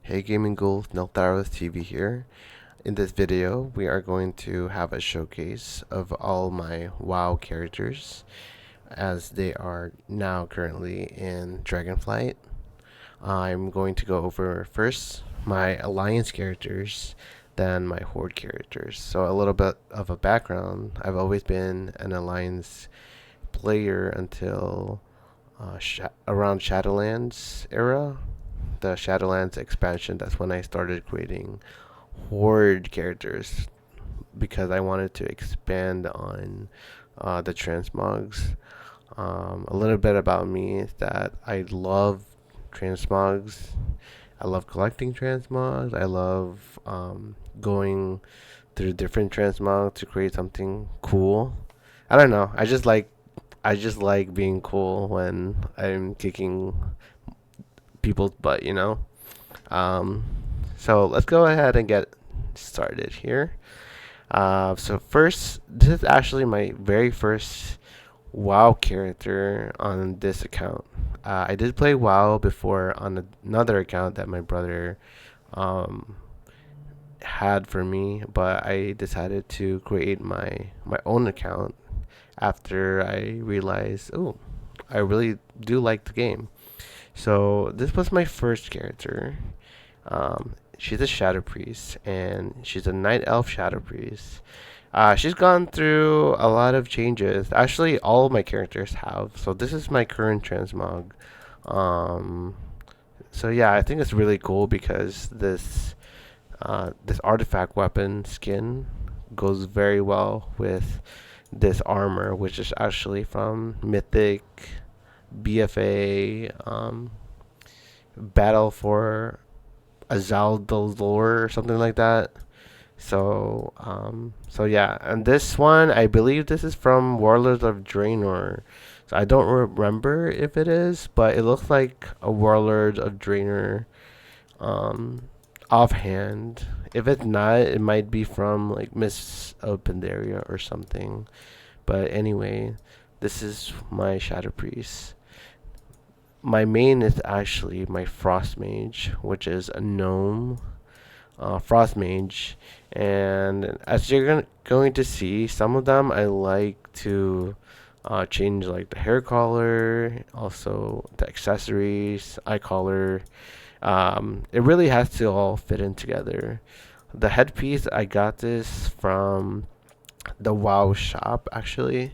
Hey Gaming Ghouls, Neltharos TV here. In this video, we are going to have a showcase of all my WoW characters as they are now currently in Dragonflight. I'm going to go over first my Alliance characters, then my Horde characters. So a little bit of a background. I've always been an Alliance player until around Shadowlands era, the Shadowlands expansion. That's when I started creating Horde characters because I wanted to expand on the transmogs. A little bit about me is that I love transmogs. I love collecting transmogs. I love going through different transmogs to create something cool. I don't know. I just like being cool when I'm kicking people's butt. Um, so let's go ahead and get started here. So first, this is actually my very first WoW character on this account. I did play WoW before on another account that my brother um, had for me, but I decided to create my own account after I realized, oh, I really do like the game. So this was my first character. She's a shadow priest, and she's a night elf shadow priest. She's gone through a lot of changes. Actually, all of my characters have. So this is my current transmog. Um, so yeah, I think it's really cool because this artifact weapon skin goes very well with this armor, which is actually from Mythic, BFA, Battle for Azaldalor or something like that. So yeah, and this one, I believe this is from Warlords of Draenor. So I don't remember if it is, but it looks like a Warlord of Draenor um, offhand. If it's not, it might be from like Miss of Pandaria or something. But anyway, this is my Shadow Priest. My main is actually my Frost Mage, which is a gnome frost mage, and as you're going to see, some of them I like to change, like the hair color, also the accessories, eye color. It really has to all fit in together. The headpiece, I got this from the WoW shop actually,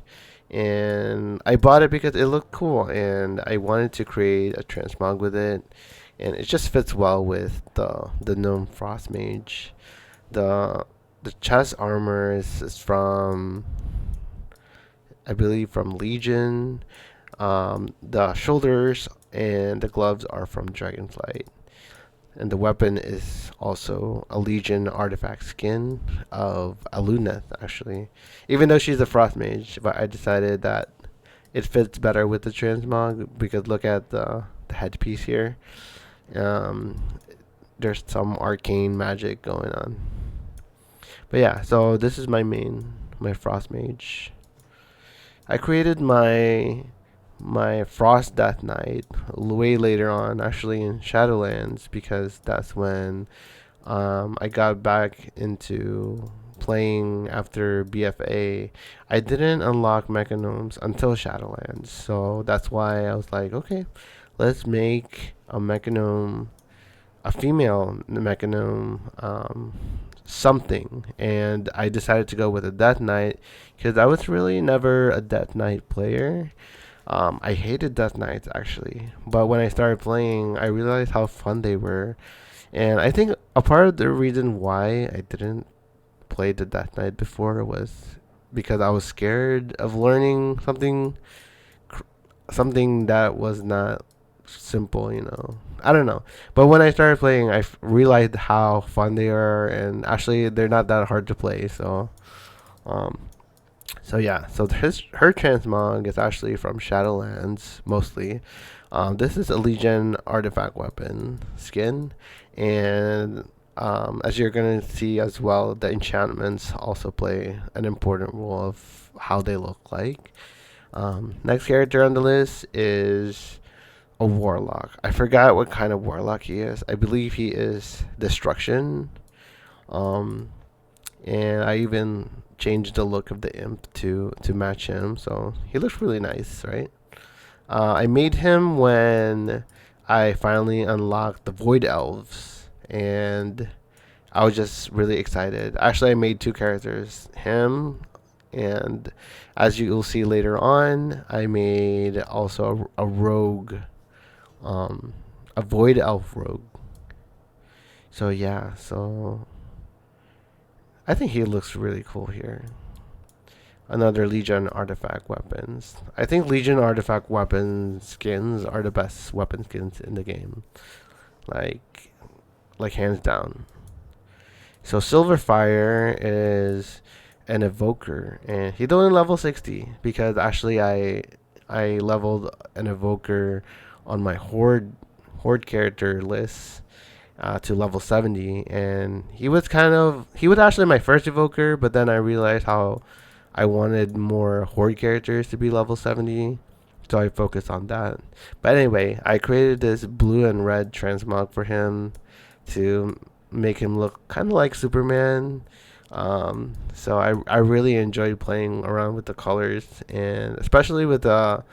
and I bought it because it looked cool, and I wanted to create a transmog with it, and it just fits well with the gnome frost mage. The the chest armor is from, I believe, from Legion. The shoulders and the gloves are from Dragonflight. And the weapon is also a Legion artifact skin of Aluneth, actually. Even though she's a frost mage, but I decided that it fits better with the transmog because look at the headpiece here. Um, there's some arcane magic going on. But yeah, so this is my frost mage. I created my Frost Death Knight way later on, actually in Shadowlands, because that's when I got back into playing after BFA. I didn't unlock Mechanomes until Shadowlands, so that's why I was like, okay, let's make a Mechanome, a female Mechanome, something. And I decided to go with a Death Knight because I was really never a Death Knight player. I hated Death Knights actually, but when I started playing, I realized how fun they were, and I think a part of the reason why I didn't play the Death Knight before was because I was scared of learning something that was not simple. I don't know, but when I started playing, I realized how fun they are, and actually they're not that hard to play. Um, so yeah, so her transmog is actually from Shadowlands mostly. This is a Legion artifact weapon skin, and as you're gonna see as well, the enchantments also play an important role of how they look like. Next character on the list is a warlock. I forgot what kind of warlock he is. I believe he is destruction. Um, and I even changed the look of the imp to match him, so he looks really nice, right? I made him when I finally unlocked the void elves, and I was just really excited. Actually, I made two characters, him, and as you will see later on, I made also a rogue, um, a void elf rogue. So yeah, so I think he looks really cool here. Another Legion artifact weapons. I think Legion artifact weapon skins are the best weapon skins in the game. Like, like hands down. So Silverfire is an Evoker, and he's only level 60 because actually I leveled an Evoker on my Horde character list to level 70, and he was actually my first Evoker, but then I realized how I wanted more Horde characters to be level 70, so I focused on that. But anyway, I created this blue and red transmog for him to make him look kind of like Superman. So I really enjoyed playing around with the colors, and especially with the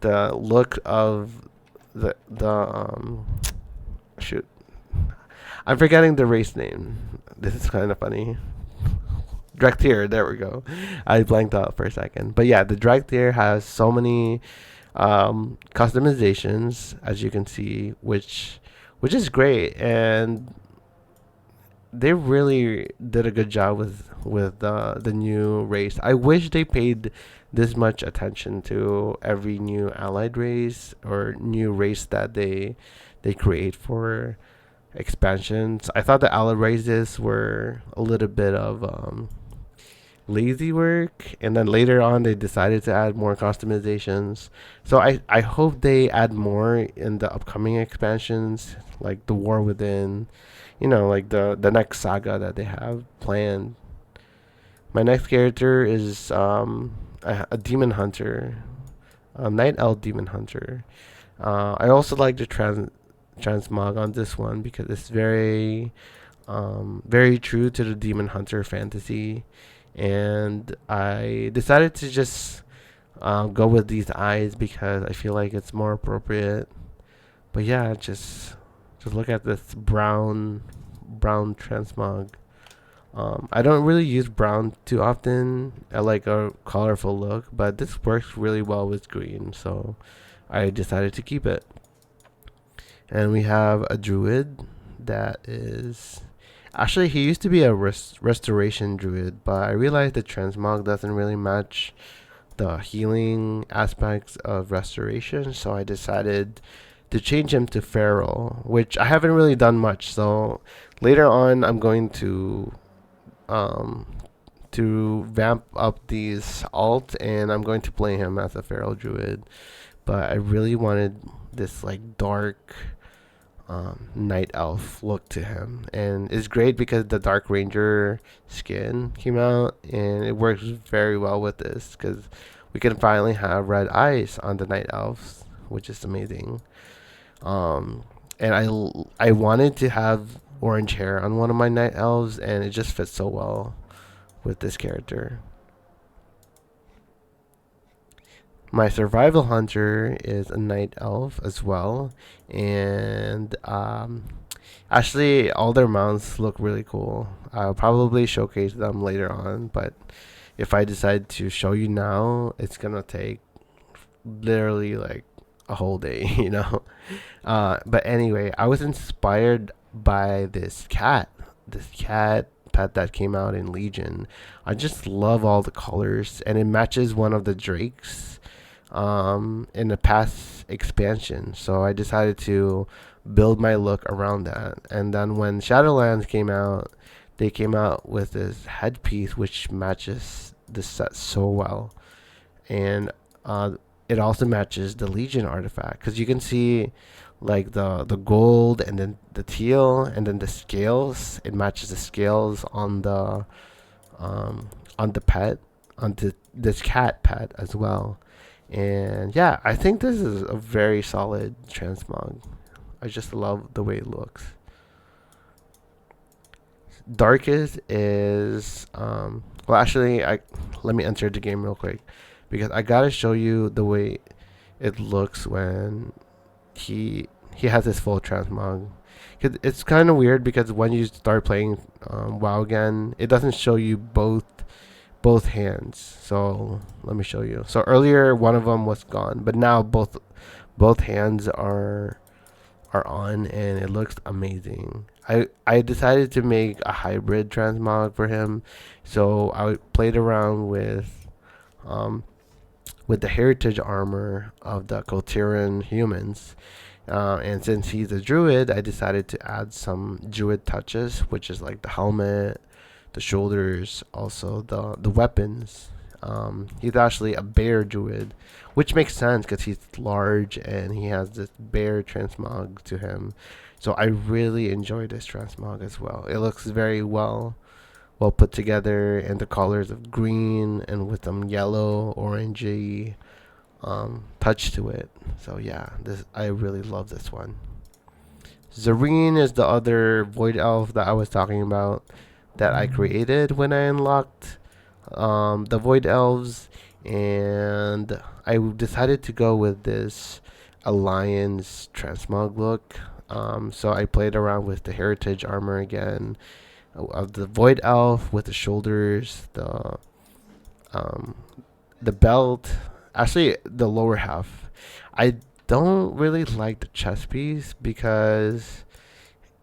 look of the shoot, I'm forgetting the race name. This is kind of funny. Draktyr, there we go. I blanked out for a second. But yeah, the Draktyr has so many customizations, as you can see, which is great, and they really did a good job with the new race. I wish they paid this much attention to every new allied race or new race that they create for expansions. I thought the allied races were a little bit of lazy work, and then later on they decided to add more customizations. So I hope they add more in the upcoming expansions, like the War Within, like the next saga that they have planned. My next character is a demon hunter, a night elf demon hunter. I also like the transmog on this one because it's very true to the demon hunter fantasy, and I decided to just go with these eyes because I feel like it's more appropriate. But yeah, just look at this brown transmog. I don't really use brown too often. I like a colorful look, but this works really well with green, so I decided to keep it. And we have a druid that is actually, he used to be a restoration druid, but I realized the transmog doesn't really match the healing aspects of restoration, so I decided to change him to feral, which I haven't really done much. So later on, I'm going um to vamp up these alt, and I'm going to play him as a feral druid. But I really wanted this like dark night elf look to him, and it's great because the dark ranger skin came out, and it works very well with this because we can finally have red eyes on the night elves, which is amazing. And I wanted to have orange hair on one of my night elves, and it just fits so well with this character. My survival hunter is a night elf as well, and actually all their mounts look really cool. I'll probably showcase them later on, but if I decide to show you now, it's gonna take literally like a whole day. But anyway, I was inspired by this cat pet that came out in Legion. I just love all the colors, and it matches one of the drakes in the past expansion. So I decided to build my look around that. And then when Shadowlands came out, they came out with this headpiece which matches the set so well, and it also matches the Legion artifact because you can see like the gold and then the teal and then the scales. It matches the scales on the pet, this cat pet as well. And yeah, I think this is a very solid transmog. I just love the way it looks. Darkest is well, actually, I let me enter the game real quick because I gotta show you the way it looks when he has his full transmog. 'Cause it's kind of weird because when you start playing WoW again, it doesn't show you both hands. So let me show you. So earlier one of them was gone, but now both hands are on, and it looks amazing. I decided to make a hybrid transmog for him, so I played around um with the heritage armor of the Kotiran humans. And since he's a druid, I decided to add some druid touches, which is like the helmet, the shoulders, also the weapons. He's actually a bear druid, which makes sense because he's large and he has this bear transmog to him. So I really enjoy this transmog as well. It looks very well put together, and the colors of green and with some yellow, orangey touch to it. So yeah, this I really love this one. Zareen is the other void elf that I was talking about that I created when I unlocked the void elves, and I decided to go with this alliance transmog look. So I played around with the heritage armor again of the void elf with the shoulders, um, the belt, actually the lower half. I don't really like the chest piece because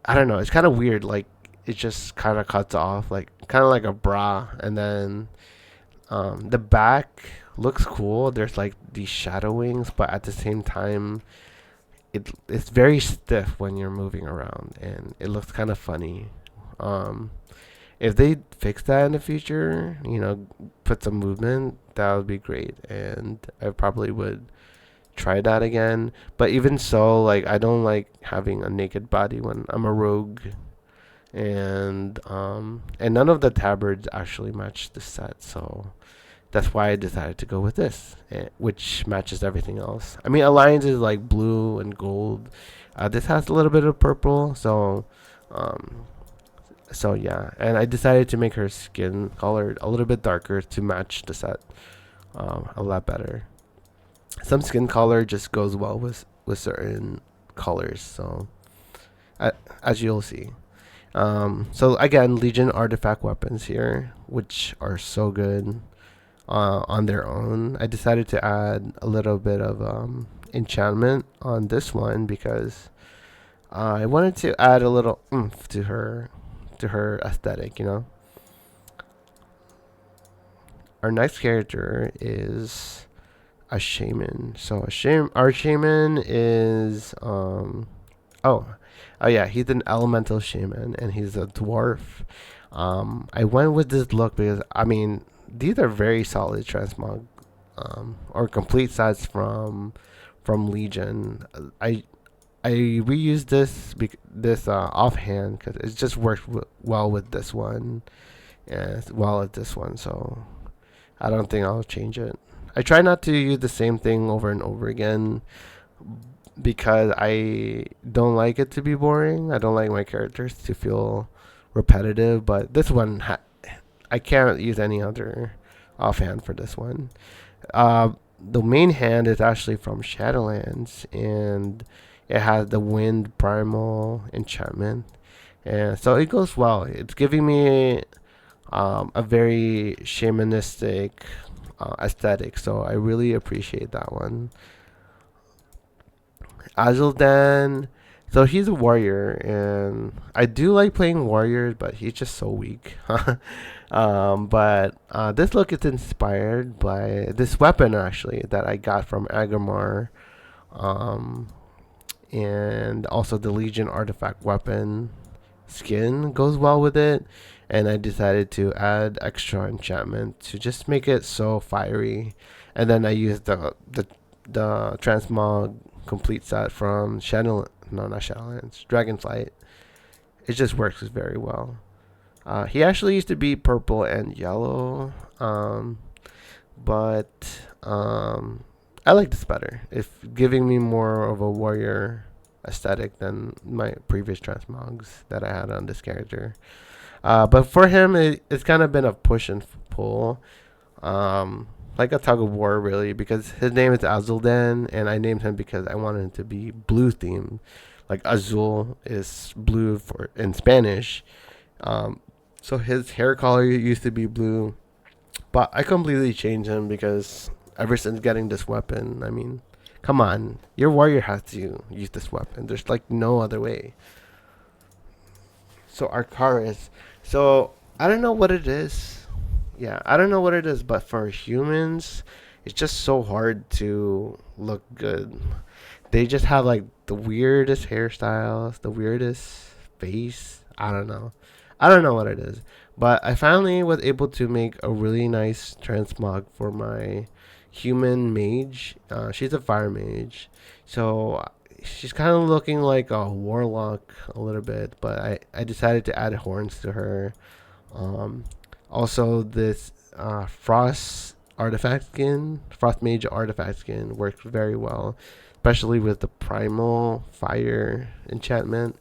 I don't know. It's kind of weird. Like it just kind of cuts off, like kind of like a bra, and then the back looks cool. There's like these shadow wings, but at the same time, it's very stiff when you're moving around, and it looks kind of funny. Um, if they fix that in the future, put some movement, that would be great, and I probably would try that again. But even so, like I don't like having a naked body when I'm a rogue, and none of the tabards actually match the set, so that's why I decided to go with this, which matches everything else. I mean, Alliance is like blue and gold. This has a little bit of purple, um, so yeah. And I decided to make her skin color a little bit darker to match the set a lot better. Some skin color just goes well with certain colors, so as you'll see. So again, Legion artifact weapons here, which are so good on their own. I decided to add a little bit of enchantment on this one because I wanted to add a little oomph to her aesthetic. Our next character is a shaman. So our shaman is oh yeah, he's an elemental shaman and he's a dwarf. I went with this look because I mean these are very solid transmog or complete sets from Legion. I reused this offhand because it just worked well with this one as well as this one. So I don't think I'll change it. I try not to use the same thing over and over again because I don't like it to be boring. I don't like my characters to feel repetitive. But this one, I can't use any other offhand for this one. The main hand is actually from Shadowlands, and it has the Wind Primal enchantment, and so it goes well. It's giving me a very shamanistic aesthetic, so I really appreciate that one. Azul'dan, so he's a warrior, and I do like playing warriors, but he's just so weak. But this look is inspired by this weapon actually that I got from Agamar, um, and also the Legion artifact weapon skin goes well with it. And I decided to add extra enchantment to just make it so fiery. And then I used the transmog complete set from not Shadowlands, Dragonflight. It just works very well. He actually used to be purple and yellow, but I like this better. It's giving me more of a warrior aesthetic than my previous transmogs that I had on this character. But for him, it's kind of been a push and pull, like a tug of war, really, because his name is Azuldan, and I named him because I wanted him to be blue themed. Like Azul is blue for in Spanish, so his hair color used to be blue, but I completely changed him because ever since getting this weapon, I mean, come on, your warrior has to use this weapon. There's like no other way. So Arcaris. So I don't know what it is. Yeah, I don't know what it is, but for humans, it's just so hard to look good. They just have like the weirdest hairstyles, the weirdest face. I don't know. I don't know what it is. But I finally was able to make a really nice transmog for my human mage. She's a fire mage. So she's kind of looking like a warlock a little bit, but I decided to add horns to her. Um, Also, this frost artifact skin, frost mage artifact skin works very well, especially with the primal fire enchantment.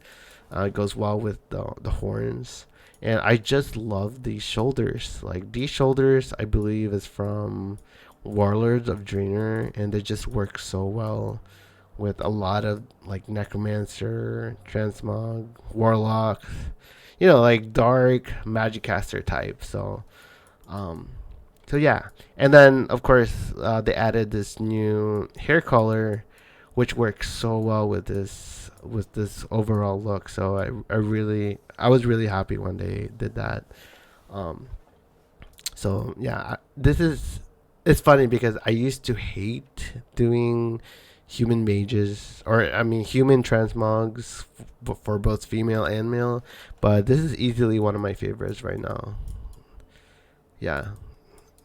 It goes well with the horns. And I just love these shoulders. Like these shoulders, I believe is from Warlords of Draenor, and they just work so well with a lot of like necromancer, transmog, warlock, like dark magic caster type. Um, so yeah, and then of course they added this new hair color, which works so well with this overall look. So I was really happy when they did that. Um, so yeah, this is it's funny because I used to hate doing human mages, or I mean human transmogs for both female and male, but this is easily one of my favorites right now. Yeah,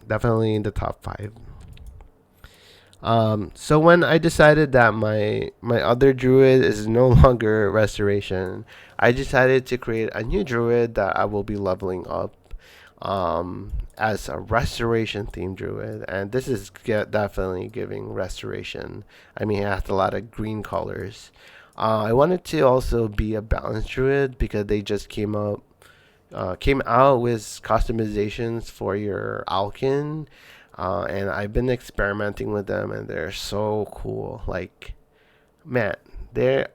definitely in the top five. So when I decided that my other druid is no longer restoration, I decided to create a new druid that I will be leveling up as a restoration themed druid, and this is definitely giving restoration. I mean, it has a lot of green colors. I wanted to also be a balanced druid because they just came out with customizations for your Alkin, and I've been experimenting with them, and they're so cool. Like, man, they're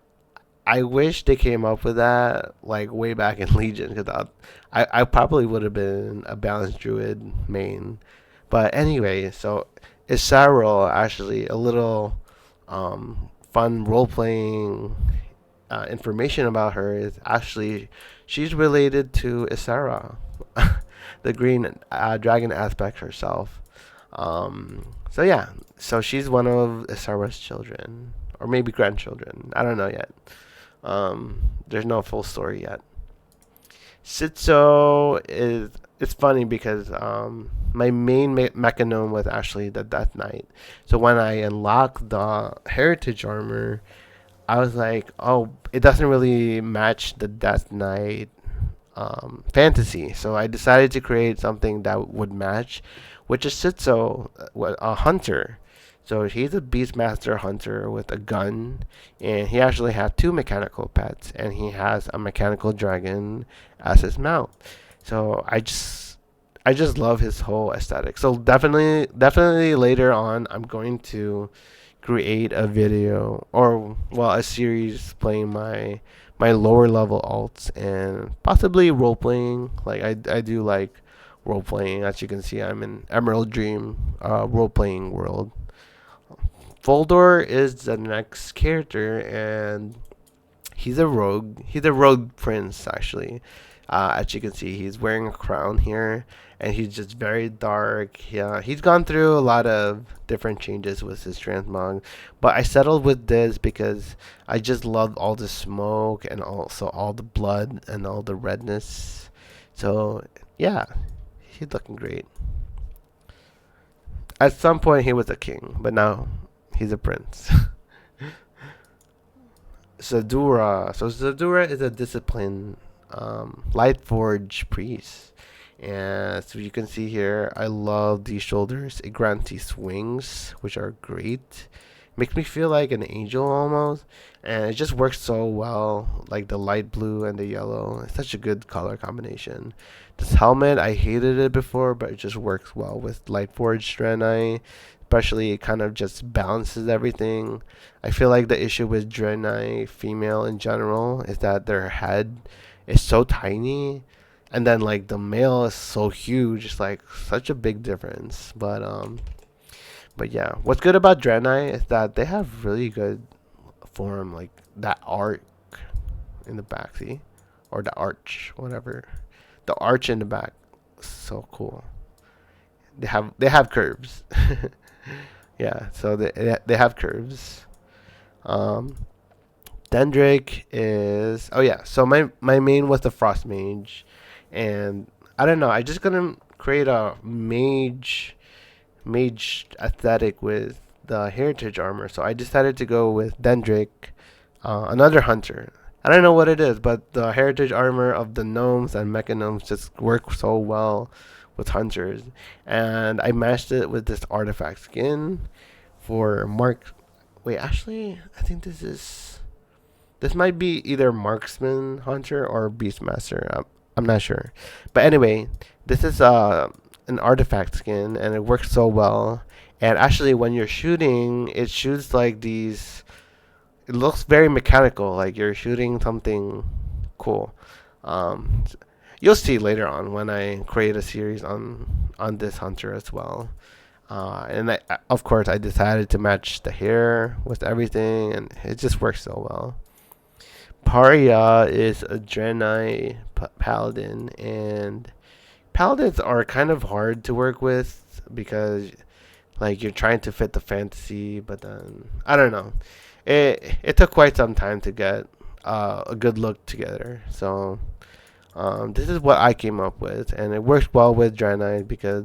I wish they came up with that like way back in Legion, because I probably would have been a balanced druid main. But anyway, so Isaro, actually a little fun role playing information about her is actually she's related to Isara, the green dragon aspect herself. So yeah, so she's one of Isara's children, or maybe grandchildren. I don't know yet. There's no full story yet. Sitso is it's funny because my main mechanome was actually the Death Knight. So when I unlocked the Heritage armor, I was like, oh, it doesn't really match the Death Knight fantasy. So I decided to create something that would match, which is Sitso, a hunter. So he's a Beastmaster hunter with a gun, and he actually has two mechanical pets, and he has a mechanical dragon as his mount. So I just love his whole aesthetic. So definitely later on, I'm going to create a video, or well, a series playing my lower level alts, and possibly role playing. Like I do like role playing. As you can see, I'm in Emerald Dream role playing world. Foldor is the next character, and he's a rogue. He's a rogue prince, actually. As you can see, he's wearing a crown here, and he's just very dark. Yeah, he's gone through a lot of different changes with his transmog, but I settled with this because I just love all the smoke and also all the blood and all the redness. So yeah, he's looking great. At some point, he was a king, but now he's a prince. Zadura. So Zadura is a disciplined Lightforge priest, And so you can see here, I love these shoulders. It grants these wings, which are great. Makes me feel like an angel almost. And it just works so well. Like the light blue and the yellow. It's such a good color combination. This helmet, I hated it before, but it just works well with Lightforged Drenai. Especially, it kind of just balances everything. I feel like the issue with Drenai female in general is that their head is so tiny, and then like the male is so huge. It's like such a big difference. But yeah, what's good about Drenai is that they have really good form, like that arc in the back, see, or the arch, whatever, the arch in the back, so cool. They have curves. Yeah, so they have curves. Um, Dendrick is, oh yeah. So my main was the frost mage, and I don't know. I just gonna create a mage aesthetic with the heritage armor. So I decided to go with Dendrick, another hunter. I don't know what it is, but the heritage armor of the gnomes and mecha gnomes just work so well with hunters, and I matched it with this artifact skin for Mark. Wait, actually, I think this might be either marksman hunter or beastmaster. I'm not sure, but anyway, this is an artifact skin, and it works so well. And actually, when you're shooting, it shoots like these. It looks very mechanical, like you're shooting something cool. Um, you'll see later on when I create a series on this hunter as well. And of course, I decided to match the hair with everything, and it just works so well. Paria is a Drenai paladin, and paladins are kind of hard to work with because like you're trying to fit the fantasy, but then I don't know. It took quite some time to get a good look together. So this is what I came up with, and it works well with Dragonflight because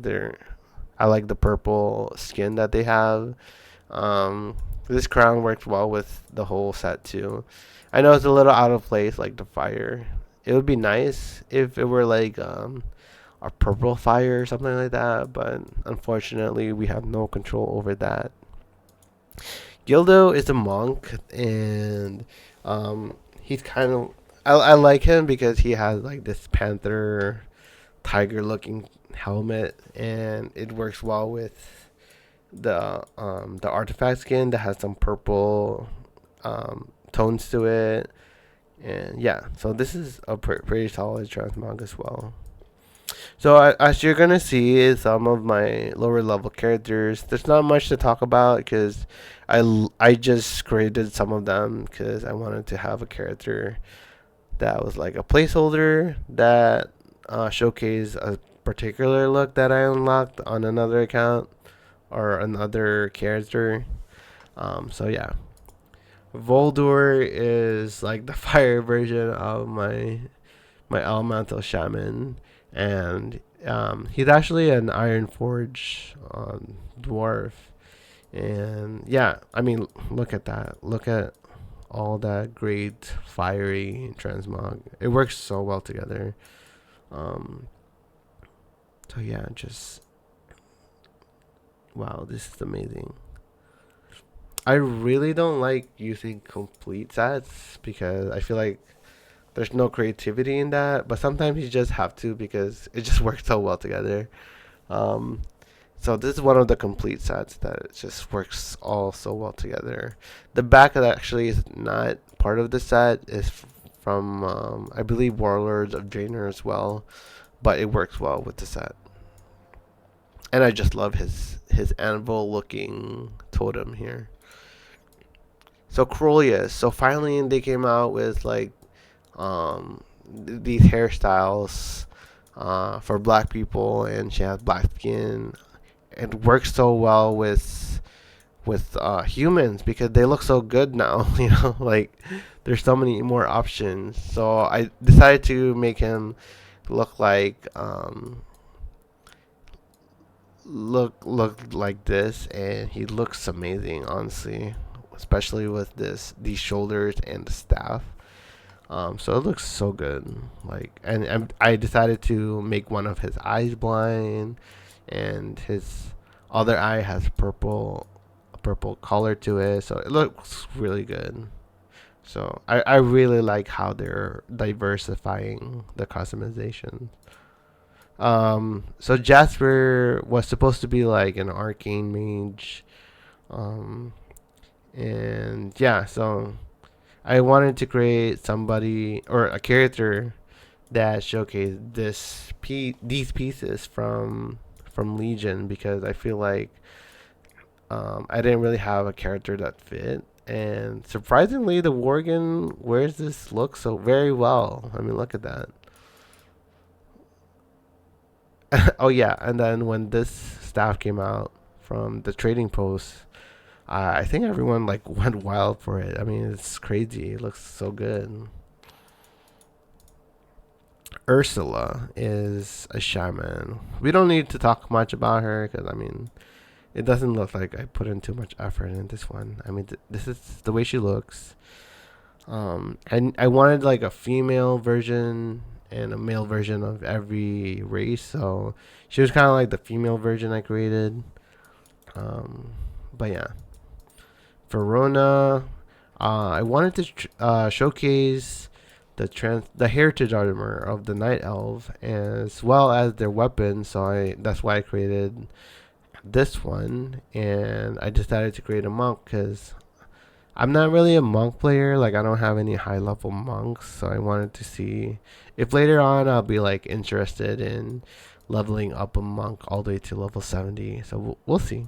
I like the purple skin that they have. This crown works well with the whole set too. I know it's a little out of place, like the fire. It would be nice if it were like a purple fire or something like that, but unfortunately we have no control over that. Gildo is a monk, and he's kind of I like him because he has like this panther tiger looking helmet, and it works well with the artifact skin that has some purple tones to it. And yeah, so this is a pretty solid transmog as well. So as you're gonna see, some of my lower level characters, there's not much to talk about because I just created some of them because I wanted to have a character that was like a placeholder that showcased a particular look that I unlocked on another account or another character. So yeah, Voldur is like the fire version of my elemental shaman, and he's actually an Iron Forge dwarf. And yeah, I mean, look at that. Look at all that great fiery transmog. It works so well together. Um, so yeah, just wow, this is amazing. I really don't like using complete sets because I feel like there's no creativity in that, but sometimes you just have to because it just works so well together. Um, so this is one of the complete sets that it just works all so well together. The back that actually is not part of the set is from I believe Warlords of Draenor as well, but it works well with the set. And I just love his anvil looking totem here. So Crolius. So finally they came out with like these hairstyles for black people, and she has black skin. It works so well with humans because they look so good now. You know, like there's so many more options. So I decided to make him look like look like this, and he looks amazing, honestly, especially with these shoulders and the staff. So it looks so good. Like, and I decided to make one of his eyes blind, and his other eye has purple color to it. So it looks really good. So I really like how they're diversifying the customization. So Jasper was supposed to be like an arcane mage. Um, and yeah, so I wanted to create somebody or a character that showcased these pieces from Legion, because I feel like I didn't really have a character that fit. And surprisingly, the Worgen wears this look so very well. I mean, look at that. Oh yeah, and then when this staff came out from the trading post, I think everyone like went wild for it. I mean, it's crazy. It looks so good. Ursula is a shaman. We don't need to talk much about her because I mean, it doesn't look like I put in too much effort in this one. I mean, this is the way she looks. And I wanted like a female version and a male version of every race. So she was kind of like the female version I created. Um, but yeah, Verona. I wanted to showcase the heritage armor of the night elf as well as their weapons. So that's why I created this one, and I decided to create a monk because I'm not really a monk player. Like, I don't have any high level monks, so I wanted to see if later on I'll be like interested in leveling up a monk all the way to level 70. So we'll see.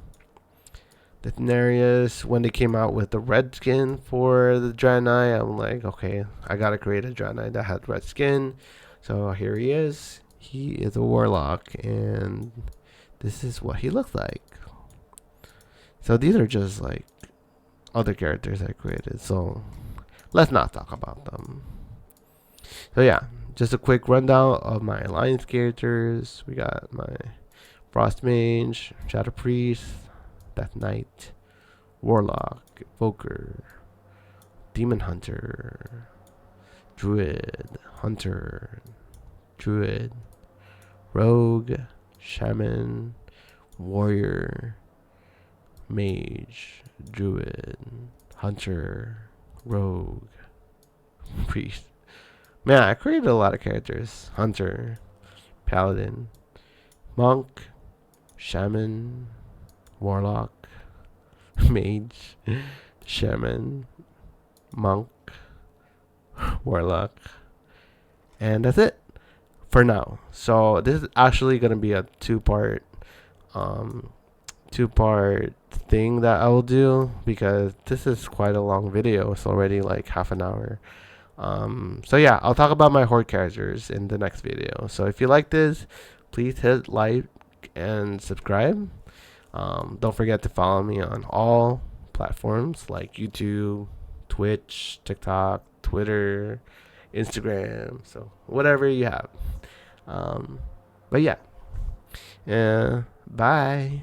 The Thenarius, when they came out with the red skin for the Drenai, I'm like, okay, I gotta create a Drenai that has red skin. So here he is. He is a warlock, and this is what he looks like. So these are just like other characters I created. So let's not talk about them. So yeah, just a quick rundown of my alliance characters. We got my Frost Mage, Shadow Priest, Death Knight, Warlock, Evoker, Demon Hunter, Druid, Hunter, Druid, Rogue, Shaman, Warrior, Mage, Druid, Hunter, Rogue, Priest. Man, I created a lot of characters. Hunter, Paladin, Monk, Shaman, Warlock, Mage, Shaman, Monk, Warlock, and that's it for now. So this is actually gonna be a um, two part thing that I will do because this is quite a long video. It's already like half an hour. So yeah, I'll talk about my horde characters in the next video. So if you like this, please hit like and subscribe. Don't forget to follow me on all platforms like YouTube, Twitch, TikTok, Twitter, Instagram. So whatever you have. But yeah. Bye.